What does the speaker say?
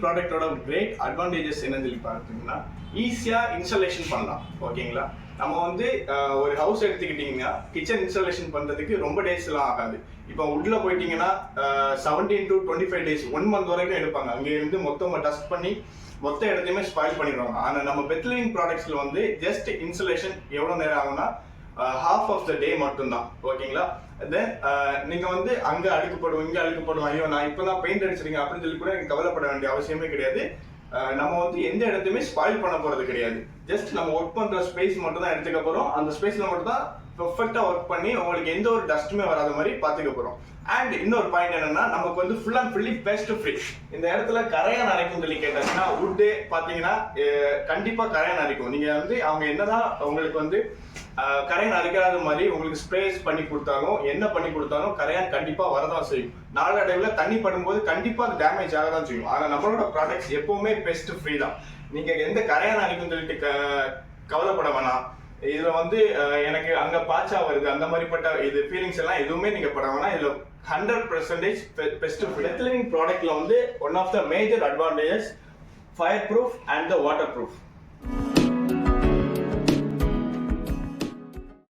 ப்ராடக்டோட great advantages என்னன்னு சொல்லி பார்த்தீங்கன்னா ஈஸியாக இன்ஸ்டாலேஷன் பண்ணலாம். ஓகேங்களா, நம்ம வந்து ஒரு ஹவுஸ் எடுத்துக்கிட்டிங்கன்னா கிச்சன் இன்ஸ்டாலேஷன் பண்ணுறதுக்கு ரொம்ப டேஸ்லாம் ஆகாது. இப்போ உள்ள போயிட்டீங்கன்னா 17 to 25 days 1 month வரைக்கும் எடுப்பாங்க. அங்கே இருந்து மொத்தமாக டஸ்ட் பண்ணி மொத்த இடத்தையுமே ஸ்பாயில் பண்ணிடுவாங்க. ஆனால் நம்ம பெத்லிவிங் ப்ராடக்ட்ஸில் வந்து ஜஸ்ட் இன்ஸ்டாலேஷன் எவ்வளோ நேரம் ஆகும்னா ஹாஃப் ஆஃப் த டே மட்டும்தான். ஓகேங்களா, தென் நீங்கள் வந்து அங்கே அழுக்குப்படும் இங்கே அழுக்குப்படும், ஐயோ நான் இப்போ தான் பெயிண்ட் அடிச்சிருக்கேன் அப்படின்னு சொல்லி கூட நீங்கள் கவலைப்பட வேண்டிய அவசியமே கிடையாது. நம்ம வந்து எந்த இடத்தையுமே ஸ்பாயில் பண்ண போகிறது கிடையாது. ஜஸ்ட் நம்ம ஒர்க் பண்ணுற ஸ்பேஸ் மட்டும் தான் எடுத்துக்க போகிறோம். அந்த ஸ்பேஸில் மட்டும் தான் பெர்ஃபெக்டாக ஒர்க் பண்ணி உங்களுக்கு எந்த ஒரு டஸ்ட்டுமே வராத மாதிரி பார்த்துக்க போகிறோம். அண்ட் இன்னொரு பாயிண்ட் என்னன்னா, நமக்கு வந்து full and fully best free. இந்த இடத்துல கரையான் அரைக்கும் சொல்லி கேட்டாங்கன்னா வுட்டு பார்த்தீங்கன்னா கண்டிப்பாக கரையான் அரைக்கும். நீங்கள் வந்து அவங்க என்னதான் உங்களுக்கு வந்து கரையான் அரைக்காத மாதிரி உங்களுக்கு ஸ்ப்ரேஸ் பண்ணி கொடுத்தாலும் என்ன பண்ணி கொடுத்தாலும் கரையான் கண்டிப்பாக வரதான் செய்யும். நாளடைவில் தண்ணி படும்போது கண்டிப்பாக அது டேமேஜ் ஆக தான் செய்யும். ஆனால் நம்மளோட ப்ராடக்ட்ஸ் எப்பவுமே பெஸ்ட் ஃப்ரீ தான். நீங்கள் எந்த கரையான் அரைக்கும் சொல்லிட்டு கவலைப்பட வேணாம். இதுல வந்து எனக்கு அங்க பாச்சா வருது அந்த மாதிரிப்பட்ட இது ஃபீலிங்ஸ் எல்லாம் எதுவுமே நீங்க பட வேணாம். இதுல 100% பெஸ்ட் பெத்லிவிங் ப்ராடக்ட்ல வந்து one of the major advantages fire proof and the water proof.